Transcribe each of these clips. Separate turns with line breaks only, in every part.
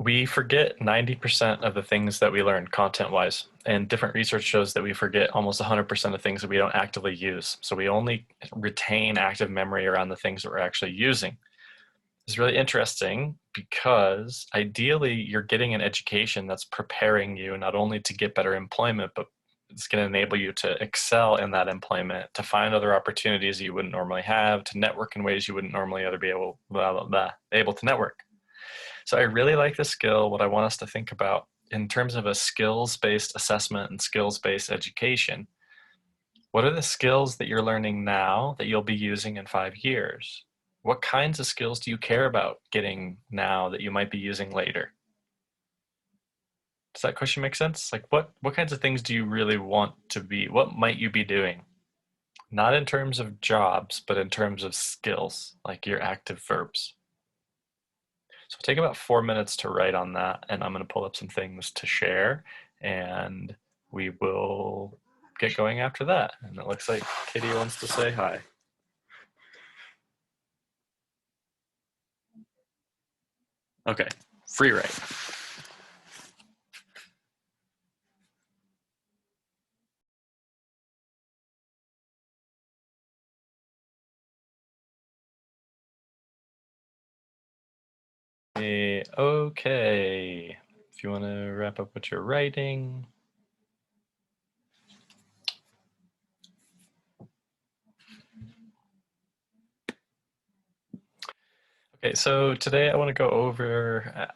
We forget 90% of the things that we learn content-wise, and different research shows that we forget almost 100% of things that we don't actively use. So we only retain active memory around the things that we're actually using. It's really interesting because ideally you're getting an education that's preparing you not only to get better employment, but it's going to enable you to excel in that employment, to find other opportunities you wouldn't normally have, to network in ways you wouldn't normally be able to network. So I really like this skill. What I want us to think about in terms of a skills-based assessment and skills-based education, what are the skills that you're learning now that you'll be using in 5 years? What kinds of skills do you care about getting now that you might be using later? Does that question make sense? Like what kinds of things do you really want to be, what might you be doing? Not in terms of jobs, but in terms of skills, like your active verbs. So take about 4 minutes to write on that, and I'm going to pull up some things to share, and we will get going after that. And it looks like Kitty wants to say hi. Okay, free write. Okay, if you want to wrap up what you're writing. Okay, so today I want to go over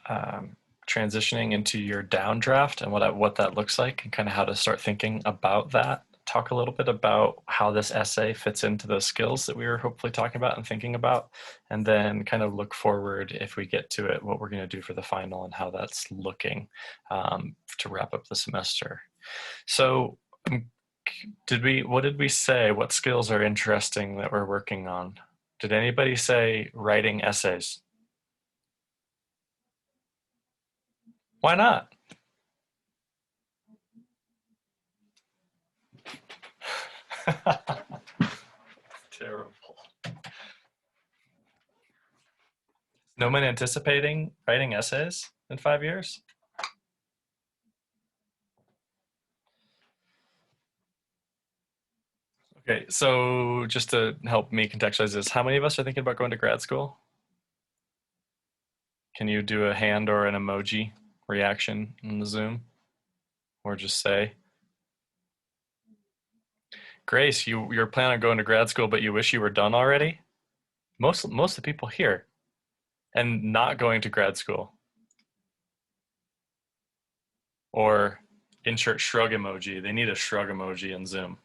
transitioning into your downdraft and what that looks like and kind of how to start thinking about that. Talk a little bit about how this essay fits into those skills that we were hopefully talking about and thinking about, and then kind of look forward if we get to it, what we're going to do for the final and how that's looking to wrap up the semester. So what did we say? What skills are interesting that we're working on? Did anybody say writing essays? Why not? Terrible. No one anticipating writing essays in 5 years? Okay, so just to help me contextualize this, how many of us are thinking about going to grad school? Can you do a hand or an emoji reaction in the Zoom? Or just say, Grace, you're planning on going to grad school, but you wish you were done already? Most of the people here. And not going to grad school. Or insert shrug emoji. They need a shrug emoji in Zoom.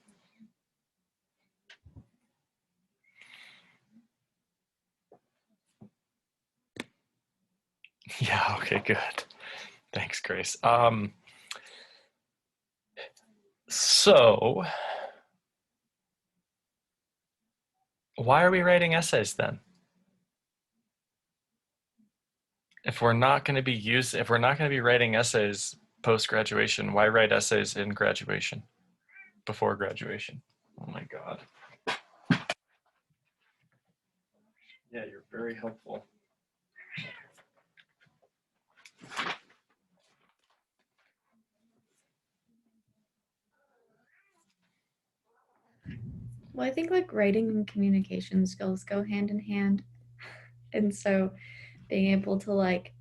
Yeah, okay, good. Thanks, Grace. So why are we writing essays then? If we're not going to be writing essays post-graduation, why write essays in graduation, before graduation? Oh my God. Yeah, you're very helpful.
Well, I think like writing and communication skills go hand in hand. And so being able to like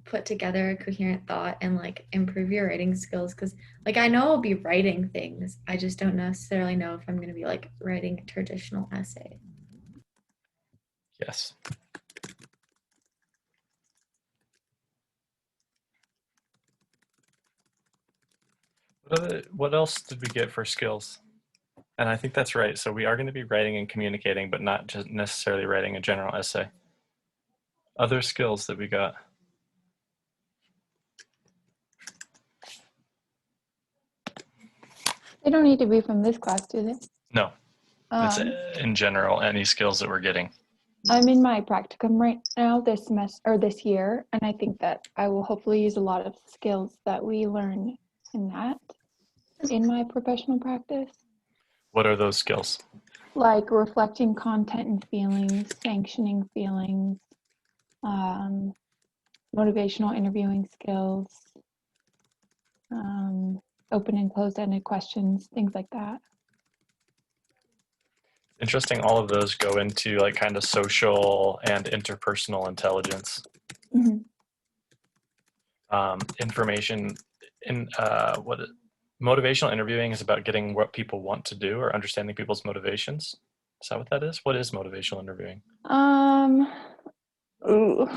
put together a coherent thought and like improve your writing skills, because like I know I'll be writing things, I just don't necessarily know if I'm going to be like writing a traditional essay.
Yes. What else did we get for skills? And I think that's right. So we are going to be writing and communicating, but not just necessarily writing a general essay. Other skills that we got.
They don't need to be from this class, do they?
No, it's in general, any skills that we're getting.
I'm in my practicum right now this semester or this year, and I think that I will hopefully use a lot of skills that we learn in that in my professional practice.
What are those skills?
Like reflecting content and feelings, sanctioning feelings, motivational interviewing skills, open and closed-ended questions, things like that.
Interesting. All of those go into like kind of social and interpersonal intelligence.
Mm-hmm.
Information in motivational interviewing is about getting what people want to do or understanding people's motivations. Is that what that is? What is motivational interviewing?
Ooh,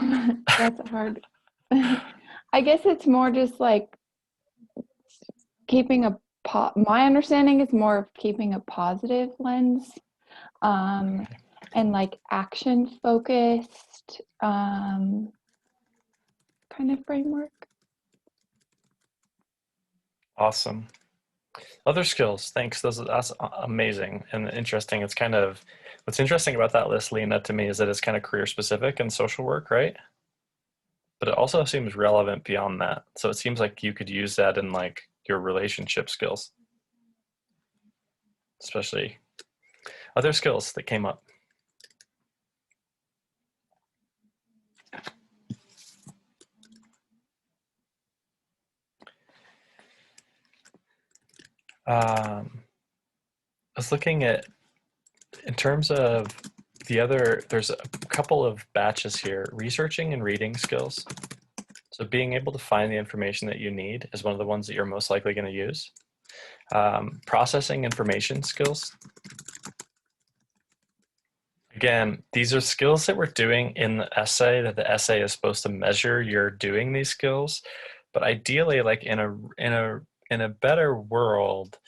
that's hard. I guess it's more just like keeping my understanding is more of keeping a positive lens, and like action focused, kind of framework.
Awesome. Other skills. Thanks. That's amazing and interesting. It's kind of, what's interesting about that list, Lena, to me is that it's kind of career specific and social work, right? But it also seems relevant beyond that. So it seems like you could use that in like your relationship skills, especially other skills that came up. I was looking at, in terms of the other, there's a couple of batches here, researching and reading skills. So being able to find the information that you need is one of the ones that you're most likely going to use. Processing information skills. Again, these are skills that we're doing in the essay, that the essay is supposed to measure you're doing these skills. But ideally, like in a better world,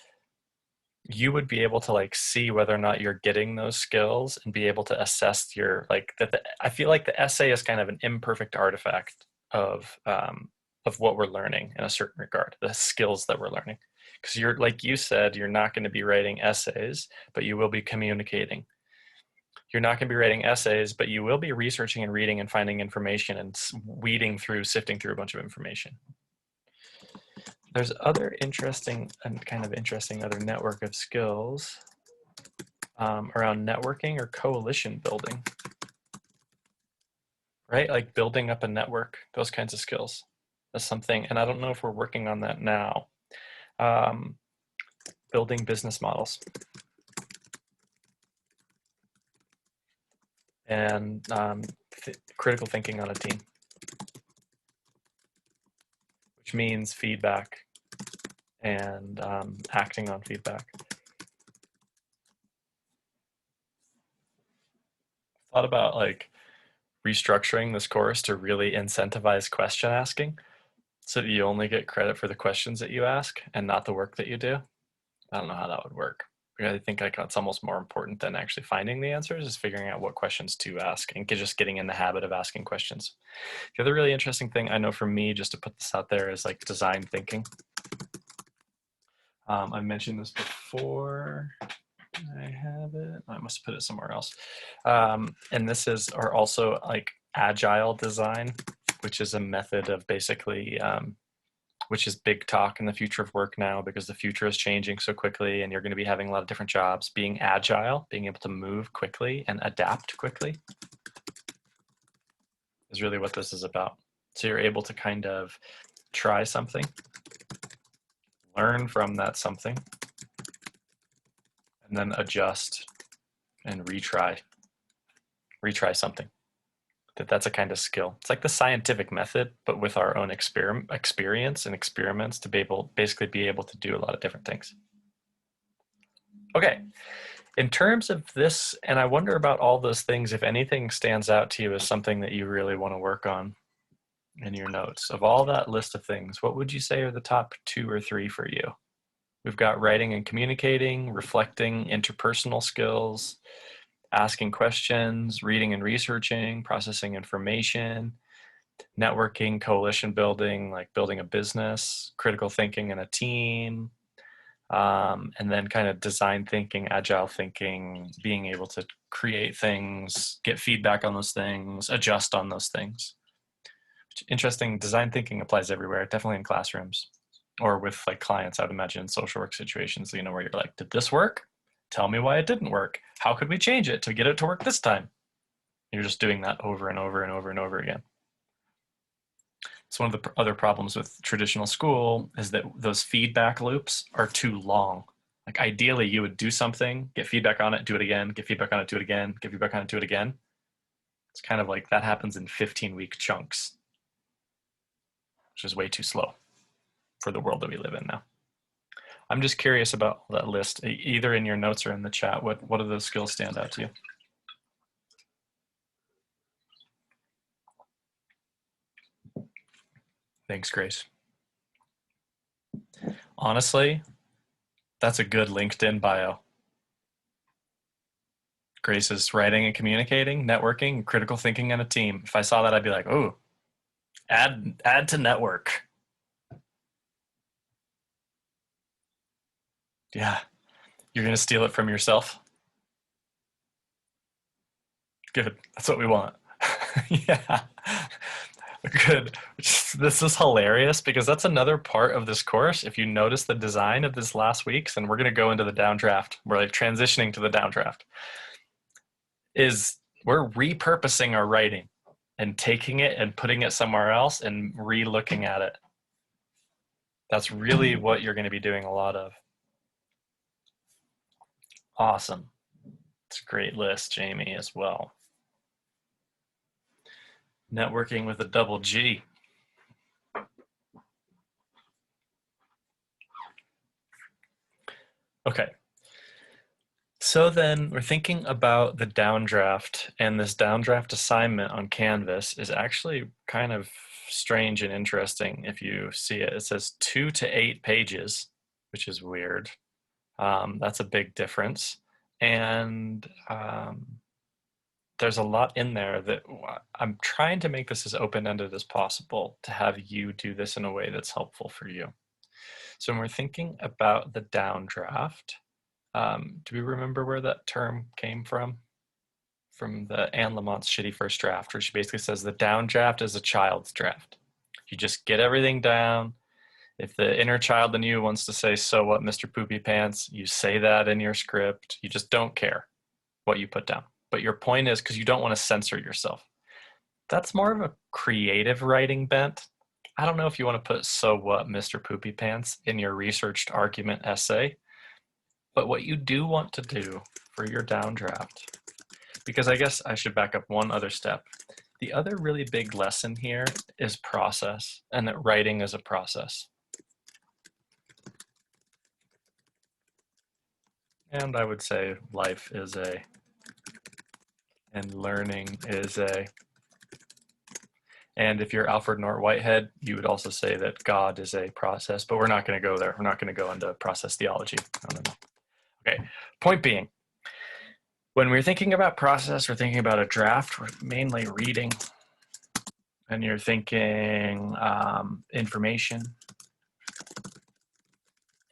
you would be able to like see whether or not you're getting those skills and be able to assess your like that. I feel like the essay is kind of an imperfect artifact of what we're learning in a certain regard, the skills that we're learning. Because you're, like you said, you're not going to be writing essays, but you will be communicating. You're not going to be writing essays, but you will be researching and reading and finding information and sifting through a bunch of information. There's other interesting and kind of interesting other network of skills around networking or coalition building, right? Like building up a network, those kinds of skills. That's something, and I don't know if we're working on that now. Building business models. And critical thinking on a team, which means feedback and acting on feedback. Thought about like restructuring this course to really incentivize question asking so that you only get credit for the questions that you ask and not the work that you do. I don't know how that would work. I think like it's almost more important than actually finding the answers is figuring out what questions to ask and just getting in the habit of asking questions. The other really interesting thing I know for me, just to put this out there, is like design thinking. I mentioned this before. I have it. I must put it somewhere else. And this is, or also like agile design, which is a method of basically, which is big talk in the future of work now because the future is changing so quickly and you're going to be having a lot of different jobs. Being agile, being able to move quickly and adapt quickly is really what this is about. So you're able to kind of try something, learn from that something, and then adjust and retry something. That's a kind of skill. It's like the scientific method, but with our own experience and experiments to basically be able to do a lot of different things. Okay, in terms of this, and I wonder about all those things, if anything stands out to you as something that you really want to work on in your notes. Of all that list of things, what would you say are the top 2 or 3 for you? We've got writing and communicating, reflecting, interpersonal skills, asking questions, reading and researching, processing information, networking, coalition building, like building a business, critical thinking in a team, and then kind of design thinking, agile thinking, being able to create things, get feedback on those things, adjust on those things. Interesting, design thinking applies everywhere, definitely in classrooms or with like clients, I would imagine in social work situations, you know, where you're like, did this work? Tell me why it didn't work. How could we change it to get it to work this time? You're just doing that over and over and over and over again. So one of the other problems with traditional school is that those feedback loops are too long. Like ideally you would do something, get feedback on it, do it again, get feedback on it, do it again, get feedback on it, do it again. It's kind of like that happens in 15-week chunks, which is way too slow for the world that we live in now. I'm just curious about that list, either in your notes or in the chat. What do those skills stand out to you? Thanks, Grace. Honestly, that's a good LinkedIn bio. Grace is writing and communicating, networking, critical thinking, and a team. If I saw that, I'd be like, oh, add to network. Yeah, you're going to steal it from yourself? Good, that's what we want. Yeah, good. This is hilarious because that's another part of this course. If you notice the design of this last week's, and we're going to go into the downdraft, we're like transitioning to the downdraft, is we're repurposing our writing and taking it and putting it somewhere else and re-looking at it. That's really what you're going to be doing a lot of. Awesome. It's a great list, Jamie, as well. Networking with a double G. Okay. So then we're thinking about the downdraft, and this downdraft assignment on Canvas is actually kind of strange and interesting if you see it. It says 2 to 8 pages, which is weird. That's a big difference. And there's a lot in there that I'm trying to make this as open-ended as possible to have you do this in a way that's helpful for you. So when we're thinking about the downdraft, do we remember where that term came from? From the Anne Lamont's Shitty First Draft, where she basically says the downdraft is a child's draft. You just get everything down. If the inner child in you wants to say, so what, Mr. Poopy Pants, you say that in your script. You just don't care what you put down. But your point is because you don't want to censor yourself. That's more of a creative writing bent. I don't know if you want to put so what, Mr. Poopy Pants in your researched argument essay. But what you do want to do for your downdraft, because I guess I should back up one other step. The other really big lesson here is process, and that writing is a process. And I would say life is a, and learning is a. And if you're Alfred North Whitehead, you would also say that God is a process, but we're not going to go there. We're not going to go into process theology. No. Okay, point being, when we're thinking about process, we're thinking about a draft, we're mainly reading, and you're thinking information,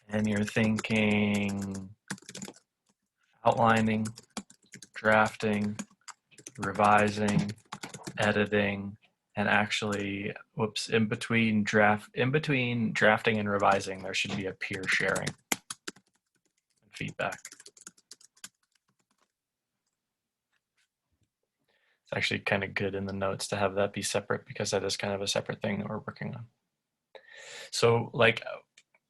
and you're thinking outlining, drafting, revising, editing, and actually, in between drafting and revising, there should be a peer sharing and feedback. It's actually kind of good in the notes to have that be separate because that is kind of a separate thing that we're working on. So like,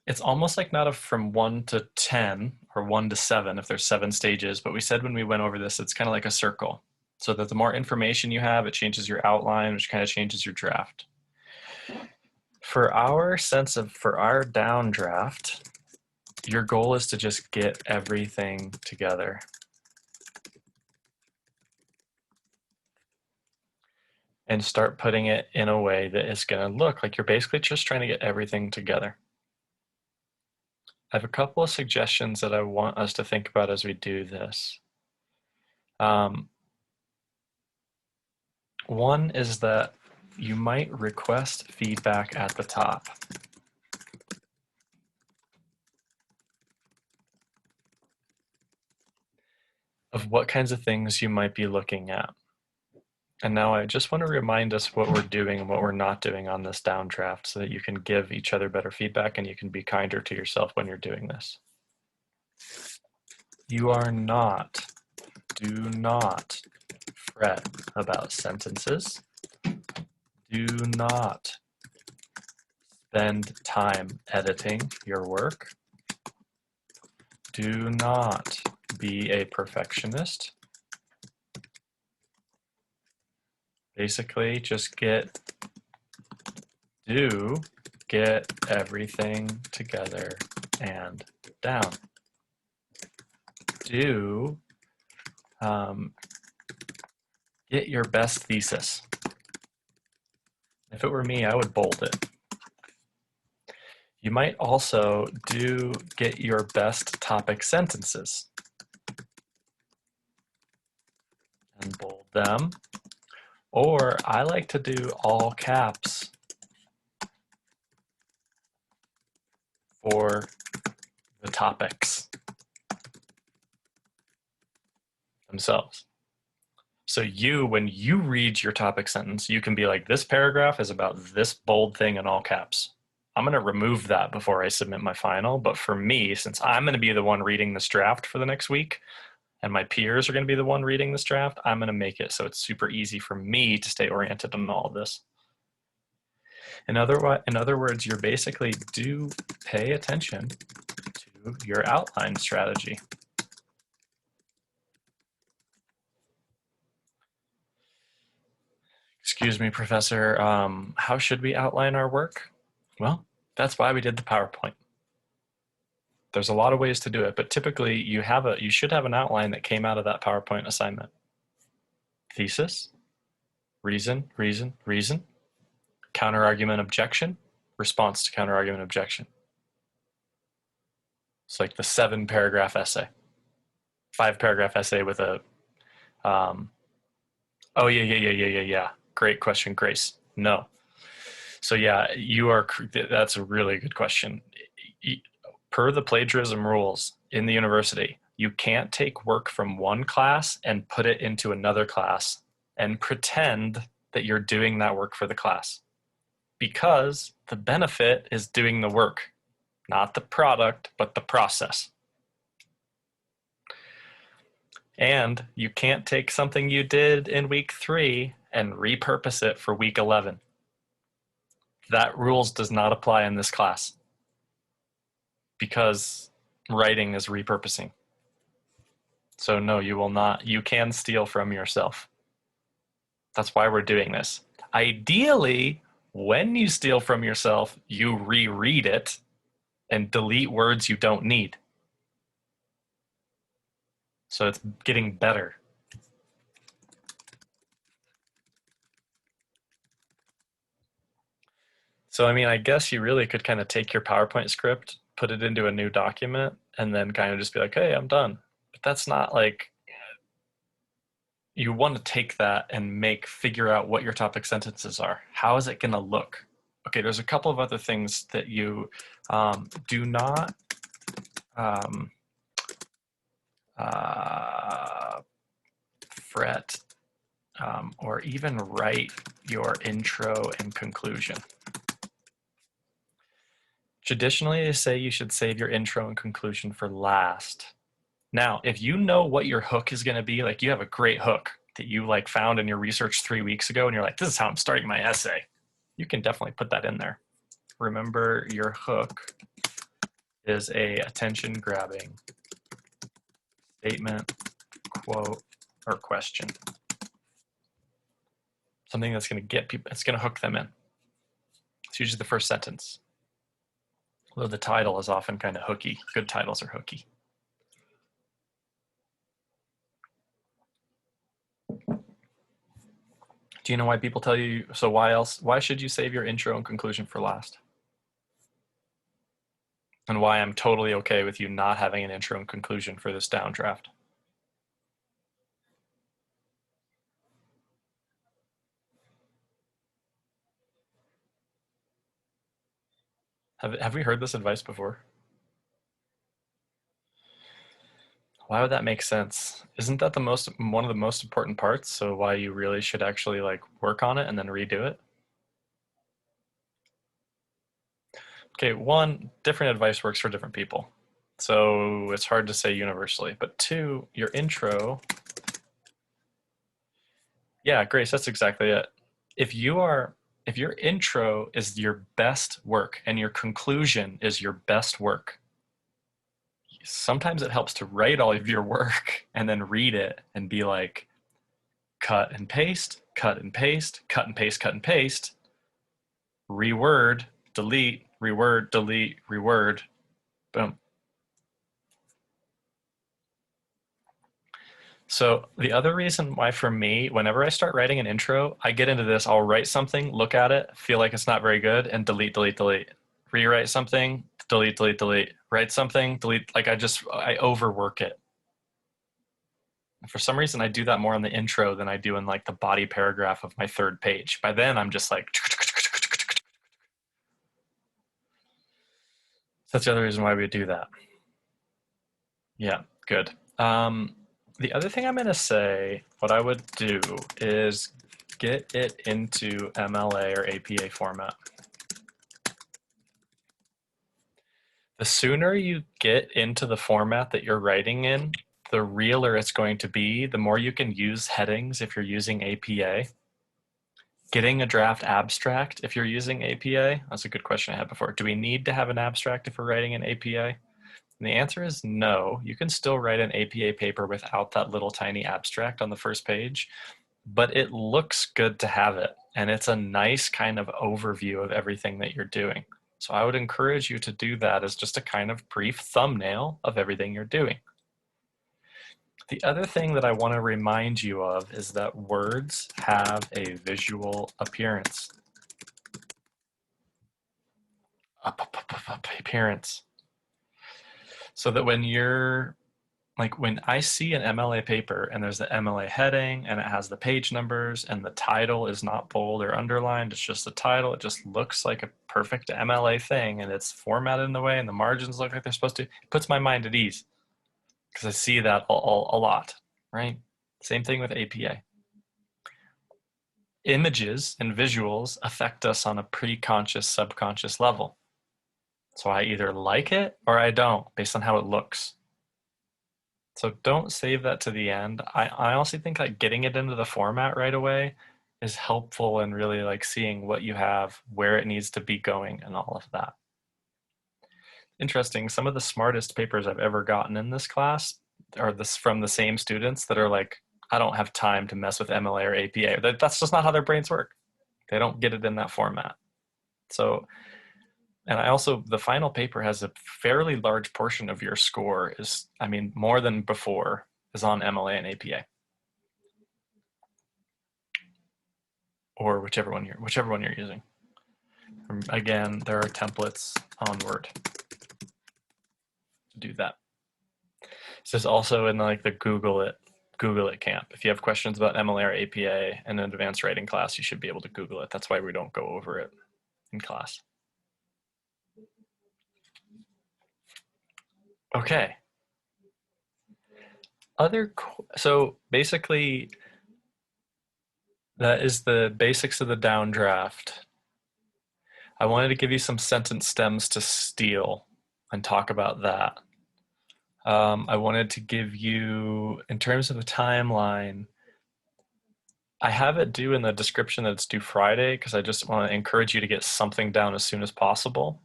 it's almost like not a from 1 to 10 or 1 to 7 if there's 7 stages, but we said when we went over this, it's kind of like a circle. So that the more information you have, it changes your outline, which kind of changes your draft. For our downdraft, your goal is to just get everything together. And start putting it in a way that is going to look like you're basically just trying to get everything together. I have a couple of suggestions that I want us to think about as we do this. One is that you might request feedback at the top. Of what kinds of things you might be looking at. And now I just want to remind us what we're doing and what we're not doing on this downdraft so that you can give each other better feedback and you can be kinder to yourself when you're doing this. You are not, do not fret about sentences. Do not Spend time editing your work. Do not be a perfectionist. Basically, just get everything together and down. Get your best thesis. If it were me, I would bold it. You might also get your best topic sentences and bold them. Or I like to do all caps for the topics themselves. So when you read your topic sentence, you can be like, this paragraph is about this bold thing in all caps. I'm going to remove that before I submit my final. But for me, since I'm going to be the one reading this draft for the next week, and my peers are going to be the one reading this draft, I'm going to make it so it's super easy for me to stay oriented on all of this. In other words, you're basically pay attention to your outline strategy. Excuse me, Professor, how should we outline our work? Well, that's why we did the PowerPoint. There's a lot of ways to do it, but typically you should have an outline that came out of that PowerPoint assignment. Thesis, reason, counter-argument, objection, response to counter-argument, objection. It's like the 7-paragraph essay, 5-paragraph essay with a, oh yeah. Great question, Grace. No. So yeah, that's a really good question. Per the plagiarism rules in the university, you can't take work from one class and put it into another class and pretend that you're doing that work for the class, because the benefit is doing the work, not the product, but the process. And you can't take something you did in week 3 and repurpose it for week 11. That rules does not apply in this class, because writing is repurposing. So no, you will not. You can steal from yourself. That's why we're doing this. Ideally, when you steal from yourself, you reread it and delete words you don't need. So it's getting better. So, I mean, I guess you really could kind of take your PowerPoint script, put it into a new document, and then kind of just be like, hey, I'm done. But that's not like, you want to take that and figure out what your topic sentences are. How is it going to look? Okay, there's a couple of other things that you do not fret or even write your intro and conclusion. Traditionally, they say you should save your intro and conclusion for last. Now, if you know what your hook is going to be, like you have a great hook that you found in your research 3 weeks ago, and you're like, this is how I'm starting my essay, you can definitely put that in there. Remember, your hook is a attention-grabbing statement, quote, or question. Something that's going to get people, it's going to hook them in. It's usually the first sentence. Although the title is often kind of hooky. Good titles are hooky. Do you know why people tell you, so why should you save your intro and conclusion for last? And why I'm totally okay with you not having an intro and conclusion for this downdraft. Have we heard this advice before? Why would that make sense? Isn't that one of the most important parts? So why you really should actually work on it and then redo it? Okay, 1, different advice works for different people. So it's hard to say universally. But 2, your intro. Yeah, Grace, that's exactly it. If if your intro is your best work and your conclusion is your best work, sometimes it helps to write all of your work and then read it and be like, cut and paste, cut and paste, cut and paste, cut and paste, reword, delete, reword, delete, reword, boom. So the other reason why for me, whenever I start writing an intro, I get into this, I'll write something, look at it, feel like it's not very good, and delete, delete, delete. Rewrite something, delete, delete, delete. Write something, delete, like I overwork it. For some reason, I do that more in the intro than I do in like the body paragraph of my third page. By then, I'm just like, that's the other reason why we do that. Yeah, good. The other thing I'm going to say, what I would do is get it into MLA or APA format. The sooner you get into the format that you're writing in, the realer it's going to be, the more you can use headings if you're using APA. Getting a draft abstract if you're using APA, that's a good question I had before. Do we need to have an abstract if we're writing an APA? And the answer is no. You can still write an APA paper without that little tiny abstract on the first page, but it looks good to have it. And it's a nice kind of overview of everything that you're doing. So I would encourage you to do that as just a kind of brief thumbnail of everything you're doing. The other thing that I want to remind you of is that words have a visual appearance. Appearance. So that when you're, like when I see an MLA paper and there's the MLA heading and it has the page numbers and the title is not bold or underlined, it's just the title, it just looks like a perfect MLA thing and it's formatted in the way and the margins look like they're supposed to, it puts my mind at ease because I see that a lot, right? Same thing with APA. Images and visuals affect us on a pre-conscious, subconscious level. So I either like it or I don't based on how it looks. So don't save that to the end. I honestly think like getting it into the format right away is helpful in really like seeing what you have, where it needs to be going and all of that. Interesting, some of the smartest papers I've ever gotten in this class are from the same students that are like, I don't have time to mess with MLA or APA. That's just not how their brains work. They don't get it in that format. So, and I also, the final paper has a fairly large portion of your score is, I mean, more than before, is on MLA and APA. Or whichever one you're using. Again, there are templates on Word to do that. This is also in like the Google it camp. If you have questions about MLA or APA in an advanced writing class, you should be able to Google it. That's why we don't go over it in class. Okay. So basically, that is the basics of the downdraft. I wanted to give you some sentence stems to steal and talk about that. I wanted to give you, in terms of a timeline, I have it due in the description that it's due Friday because I just want to encourage you to get something down as soon as possible.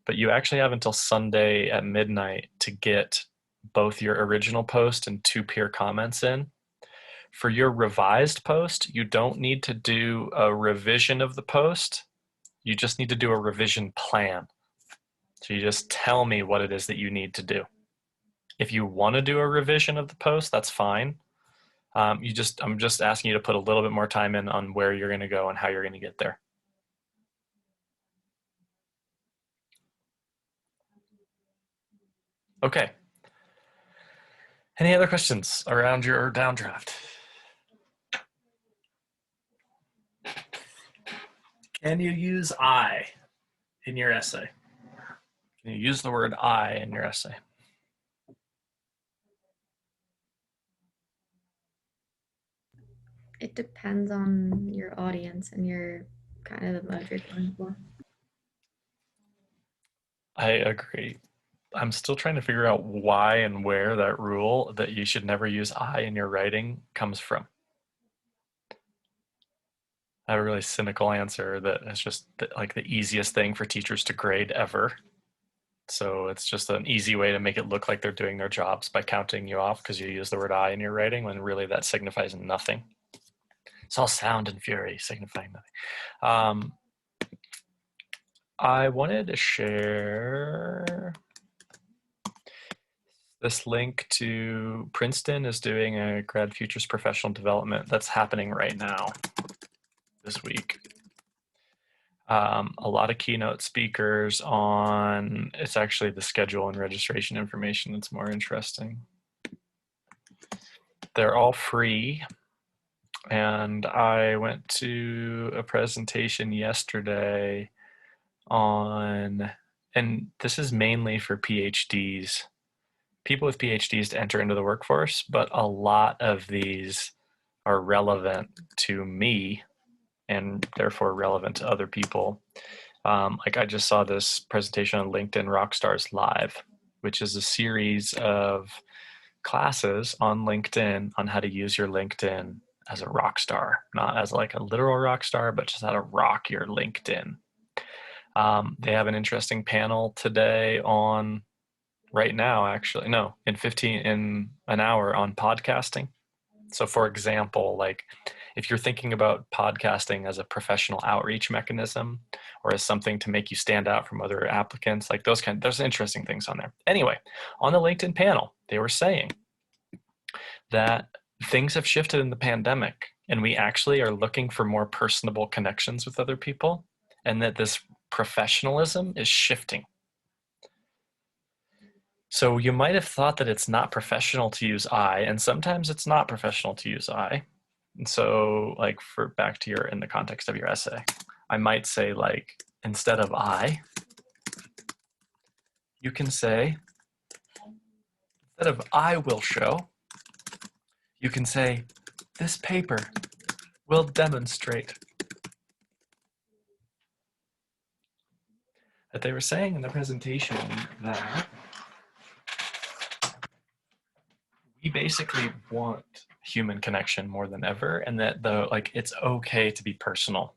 But you actually have until Sunday at midnight to get both your original post and 2 peer comments in. For your revised post, you don't need to do a revision of the post. You just need to do a revision plan. So you just tell me what it is that you need to do. If you want to do a revision of the post, that's fine. I'm just asking you to put a little bit more time in on where you're going to go and how you're going to get there. Okay. Any other questions around your downdraft? Can you use I in your essay? Can you use the word I in your essay?
It depends on your audience and your kind of the mode you're going for.
I agree. I'm still trying to figure out why and where that rule that you should never use I in your writing comes from. I have a really cynical answer that is just like the easiest thing for teachers to grade ever. So it's just an easy way to make it look like they're doing their jobs by counting you off because you use the word I in your writing when really that signifies nothing. It's all sound and fury signifying nothing. I wanted to share this link to Princeton is doing a Grad Futures Professional Development that's happening right now this week. A lot of keynote speakers on, it's actually the schedule and registration information that's more interesting. They're all free. And I went to a presentation yesterday on, and this is mainly for PhDs, people with PhDs to enter into the workforce, but a lot of these are relevant to me and therefore relevant to other people. Like I just saw this presentation on LinkedIn Rockstars Live, which is a series of classes on LinkedIn on how to use your LinkedIn as a rock star, not as like a literal rock star, but just how to rock your LinkedIn. They have an interesting panel today on, right now actually, no, in an hour on podcasting. So for example, like if you're thinking about podcasting as a professional outreach mechanism or as something to make you stand out from other applicants, like there's interesting things on there. Anyway, on the LinkedIn panel, they were saying that things have shifted in the pandemic and we actually are looking for more personable connections with other people, and that this professionalism is shifting. So you might have thought that it's not professional to use I, and sometimes it's not professional to use I. And so like for back to your, in the context of your essay, I might say like, instead of I, you can say, instead of I will show, you can say, this paper will demonstrate. That they were saying in the presentation that we basically want human connection more than ever, and that it's okay to be personal.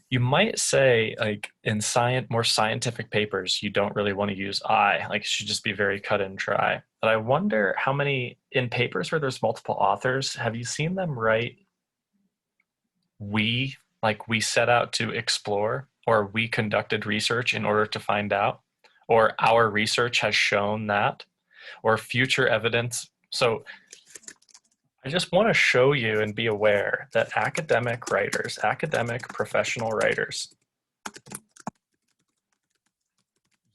You might say like in more scientific papers, you don't really want to use I, like it should just be very cut and dry. But I wonder how many, in papers where there's multiple authors, have you seen them write we, like we set out to explore, or we conducted research in order to find out, or our research has shown that, or future evidence. So I just want to show you and be aware that academic writers, academic professional writers,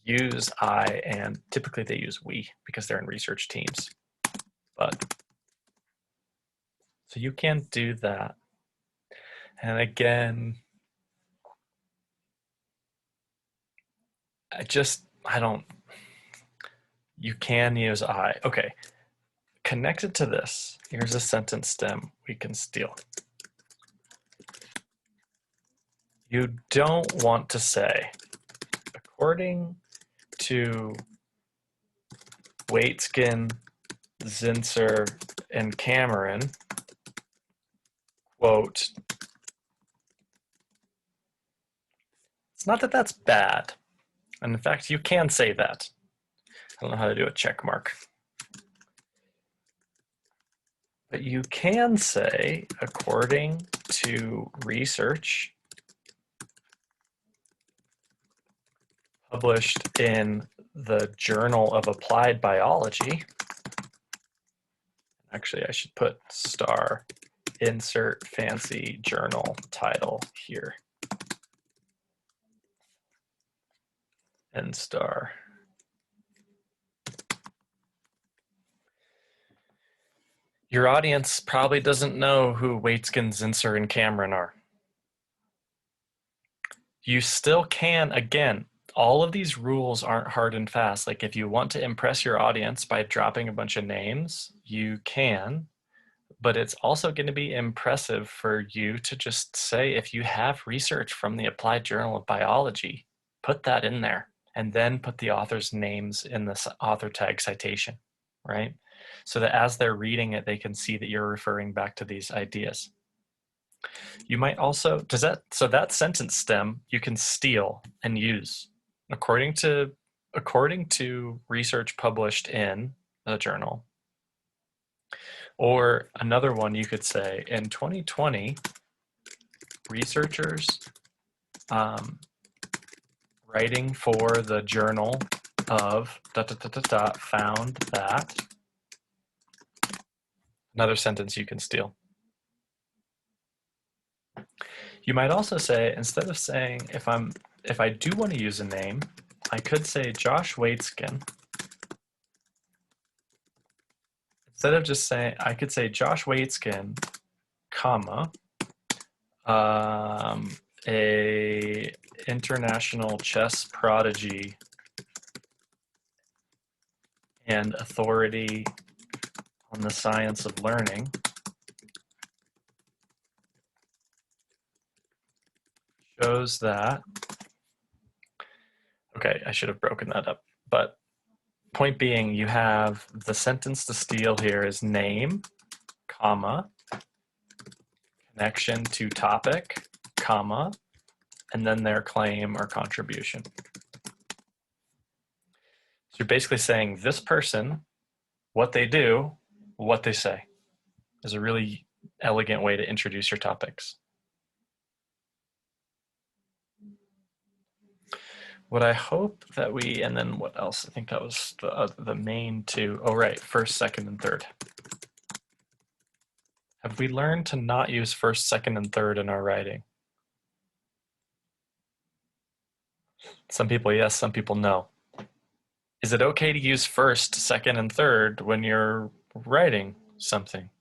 use I, and typically they use we because they're in research teams. But so you can do that. And again, you can use I. Okay, connected to this, here's a sentence stem we can steal. You don't want to say, according to Waitskin, Zinsser, and Cameron, quote, it's not that that's bad. And in fact, you can say that. I don't know how to do a check mark. But you can say, according to research published in the Journal of Applied Biology, actually I should put star, insert fancy journal title here, and star. Your audience probably doesn't know who Waitskin, Zinsser, and Cameron are. You still can, again, all of these rules aren't hard and fast. Like if you want to impress your audience by dropping a bunch of names, you can, but it's also going to be impressive for you to just say, if you have research from the Applied Journal of Biology, put that in there, and then put the author's names in the author tag citation, right? So that as they're reading it, they can see that you're referring back to these ideas. You might also, so that sentence stem you can steal and use according to research published in a journal. Or another one you could say, in 2020, researchers writing for the journal of found that. Another sentence you can steal. You might also say, instead of saying, if I do want to use a name, I could say Josh Waitskin. Instead of just saying, I could say Josh Waitskin, comma, a international chess prodigy and authority on the science of learning, shows that, okay, I should have broken that up, but point being, you have the sentence to steal here is name, comma, connection to topic, comma, and then their claim or contribution. So you're basically saying this person, what they do, what they say, is a really elegant way to introduce your topics. What I hope that we, and then what else? I think that was the main two. Oh, right, first, second, and third. Have we learned to not use first, second, and third in our writing? Some people yes, some people no. Is it okay to use first, second, and third when you're writing something?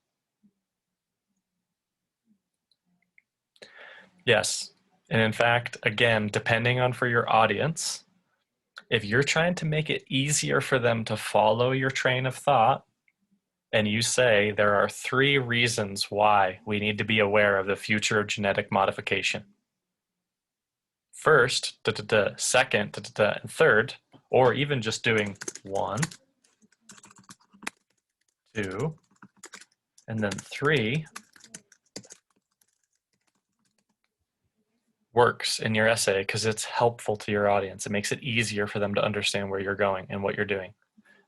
Yes. And in fact, again, depending on for your audience, if you're trying to make it easier for them to follow your train of thought, and you say there are 3 reasons why we need to be aware of the future of genetic modification. First, second, and third, or even just doing 1, 2, and then 3 works in your essay because it's helpful to your audience. It makes it easier for them to understand where you're going and what you're doing.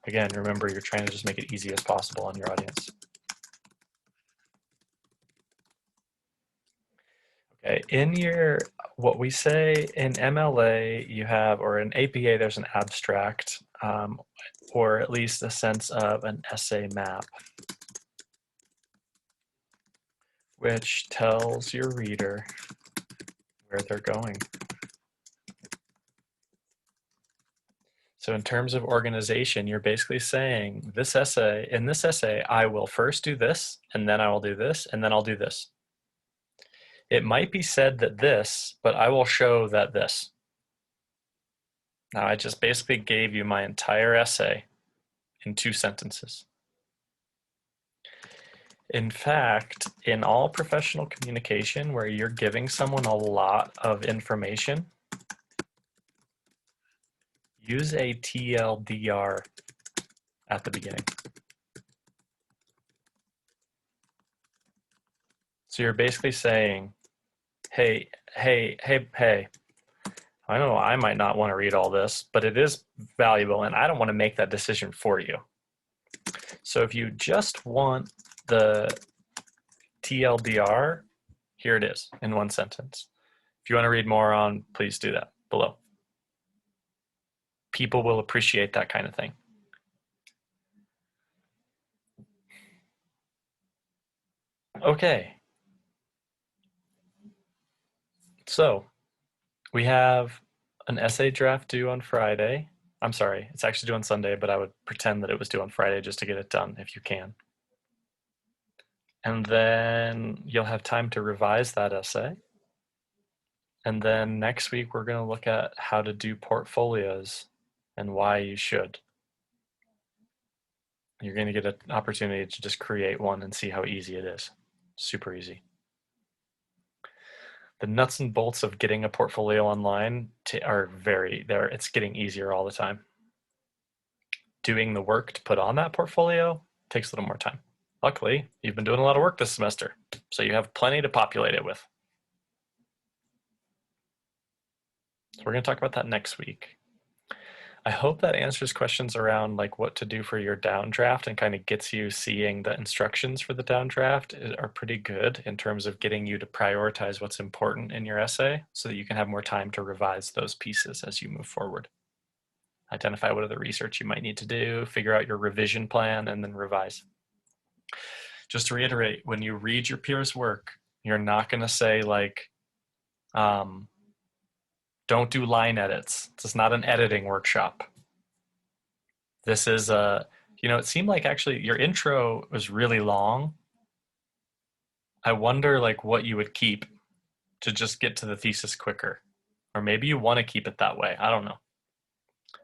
Again, remember, you're trying to just make it easy as possible on your audience. Okay, in your, what we say in MLA, you have, or in APA, there's an abstract, or at least a sense of an essay map, which tells your reader where they're going. So in terms of organization, you're basically saying this essay, in this essay, I will first do this, and then I will do this, and then I'll do this. It might be said that this, but I will show that this. Now I just basically gave you my entire essay in 2 sentences. In fact, in all professional communication where you're giving someone a lot of information, use a TLDR at the beginning. So you're basically saying, hey, I know I might not want to read all this, but it is valuable and I don't want to make that decision for you. So if you just want the TLDR, here it is in 1 sentence. If you want to read more on, please do that below. People will appreciate that kind of thing. Okay. So we have an essay draft due on Friday. I'm sorry, it's actually due on Sunday, but I would pretend that it was due on Friday just to get it done if you can. And then you'll have time to revise that essay. And then next week, we're going to look at how to do portfolios and why you should. You're going to get an opportunity to just create one and see how easy it is. Super easy. The nuts and bolts of getting a portfolio online are there. It's getting easier all the time. Doing the work to put on that portfolio takes a little more time. Luckily, you've been doing a lot of work this semester, so you have plenty to populate it with. So we're going to talk about that next week. I hope that answers questions around like what to do for your downdraft and kind of gets you seeing the instructions for the downdraft are pretty good in terms of getting you to prioritize what's important in your essay so that you can have more time to revise those pieces as you move forward. Identify what other research you might need to do, figure out your revision plan, and then revise. Just to reiterate, when you read your peers' work, you're not going to say like, don't do line edits. This is not an editing workshop. This is a, it seemed like actually your intro was really long. I wonder like what you would keep to just get to the thesis quicker. Or maybe you want to keep it that way. I don't know.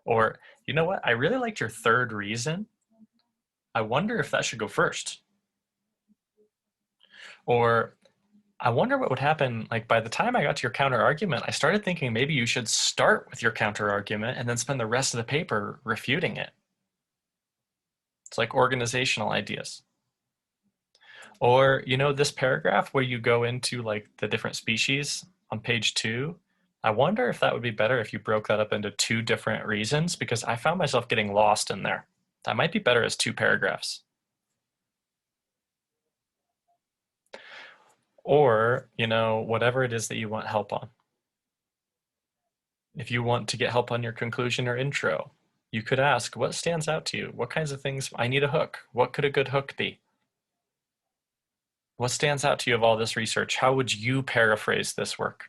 Or, you know what? I really liked your third reason. I wonder if that should go first. Or I wonder what would happen, like by the time I got to your counter argument, I started thinking maybe you should start with your counter argument and then spend the rest of the paper refuting it. It's like organizational ideas. Or, this paragraph where you go into like the different species on page 2, I wonder if that would be better if you broke that up into 2 different reasons, because I found myself getting lost in there. That might be better as 2 paragraphs. Or, whatever it is that you want help on. If you want to get help on your conclusion or intro, you could ask, what stands out to you? What kinds of things? I need a hook. What could a good hook be? What stands out to you of all this research? How would you paraphrase this work?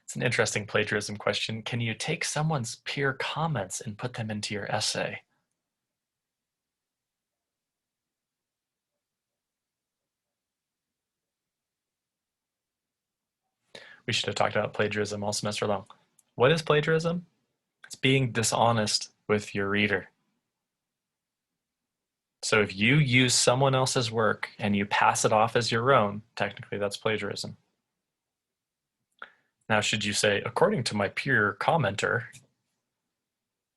It's an interesting plagiarism question. Can you take someone's peer comments and put them into your essay? We should have talked about plagiarism all semester long. What is plagiarism? It's being dishonest with your reader. So if you use someone else's work and you pass it off as your own, technically that's plagiarism. Now, should you say, according to my peer commenter,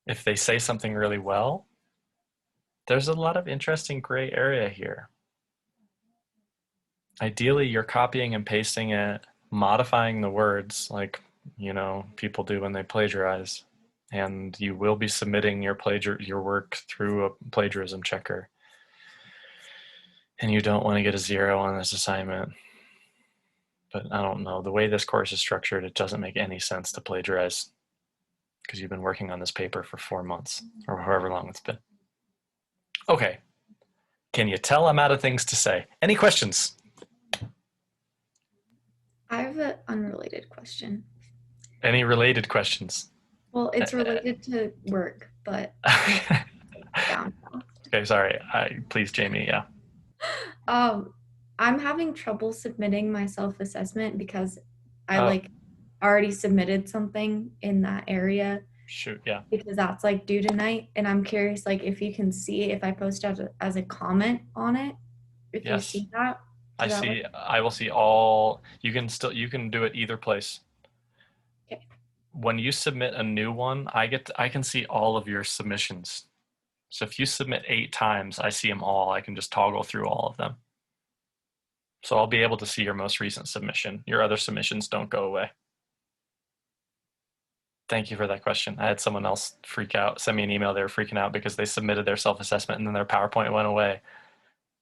if they say something really well, there's a lot of interesting gray area here. Ideally, you're copying and pasting it, modifying the words like, people do when they plagiarize, and you will be submitting your work through a plagiarism checker. And you don't want to get a 0 on this assignment. But I don't know, the way this course is structured, it doesn't make any sense to plagiarize because you've been working on this paper for 4 months or however long it's been. Okay, can you tell I'm out of things to say? Any questions?
I have an unrelated question.
Any related questions?
Well, it's related to work, but down.
Okay, sorry. Please, Jamie, yeah.
I'm having trouble submitting my self-assessment because I already submitted something in that area.
Shoot, yeah.
Because that's like due tonight, and I'm curious like if you can see if I post as a comment on it. If
Yes.
you see that.
I see. Work? I will see all. You can do it either place.
Okay.
When you submit a new one, I can see all of your submissions. So if you submit 8 times, I see them all. I can just toggle through all of them. So I'll be able to see your most recent submission. Your other submissions don't go away. Thank you for that question. I had someone else send me an email. They were freaking out because they submitted their self-assessment and then their PowerPoint went away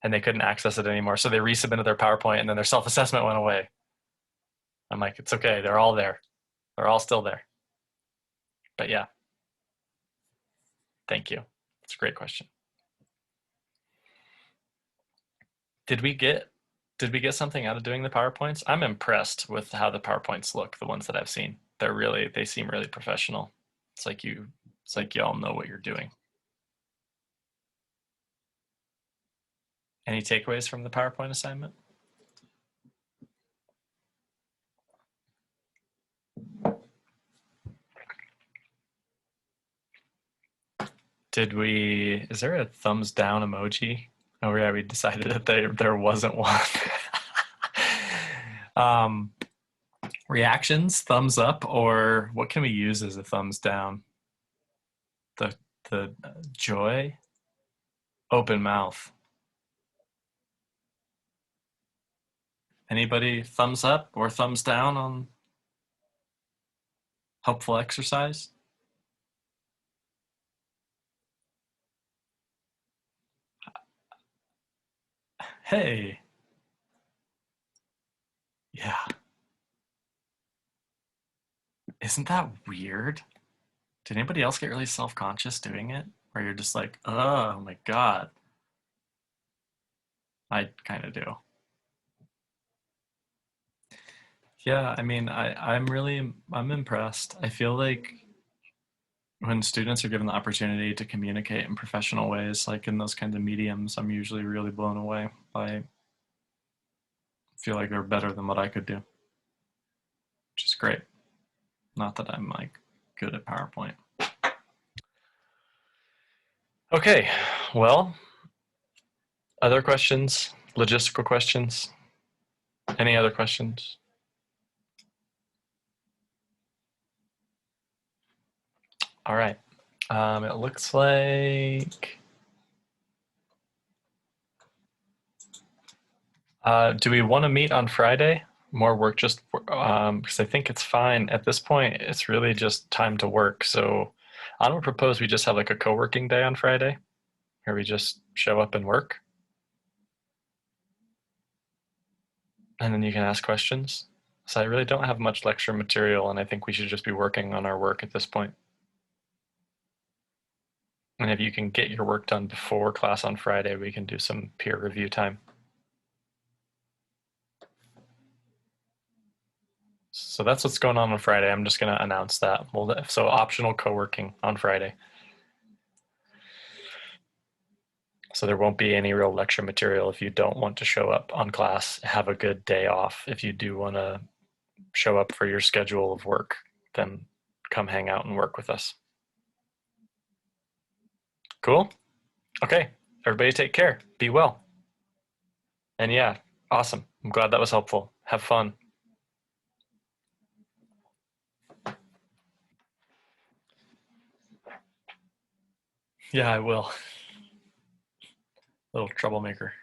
and they couldn't access it anymore. So they resubmitted their PowerPoint and then their self-assessment went away. I'm like, it's okay. They're all there. They're all still there. But yeah, thank you. It's a great question. Did we get something out of doing the PowerPoints? I'm impressed with how the PowerPoints look, the ones that I've seen. They seem really professional. It's like y'all know what you're doing. Any takeaways from the PowerPoint assignment? Is there a thumbs down emoji? Oh yeah, we decided that there wasn't one. Reactions, thumbs up, or what can we use as a thumbs down? The joy, open mouth. Anybody thumbs up or thumbs down on helpful exercise? Hey, yeah. Isn't that weird? Did anybody else get really self-conscious doing it? Where you're just like, oh my God. I kind of do. Yeah, I mean, I'm impressed. I feel like when students are given the opportunity to communicate in professional ways, like in those kinds of mediums, I'm usually really blown away by, feel like they're better than what I could do, which is great. Not that I'm like good at PowerPoint. Okay, well, other questions, logistical questions, any other questions? All right, it looks like, do we want to meet on Friday? More work, just because I think it's fine. At this point, it's really just time to work. So I don't propose we just have like a co-working day on Friday, where we just show up and work. And then you can ask questions. So I really don't have much lecture material, and I think we should just be working on our work at this point. And if you can get your work done before class on Friday, we can do some peer review time. So that's what's going on Friday. I'm just going to announce that. So optional co-working on Friday. So there won't be any real lecture material if you don't want to show up on class. Have a good day off. If you do want to show up for your schedule of work, then come hang out and work with us. Cool? Okay. Everybody take care. Be well. And yeah, awesome. I'm glad that was helpful. Have fun. Yeah, I will. Little troublemaker.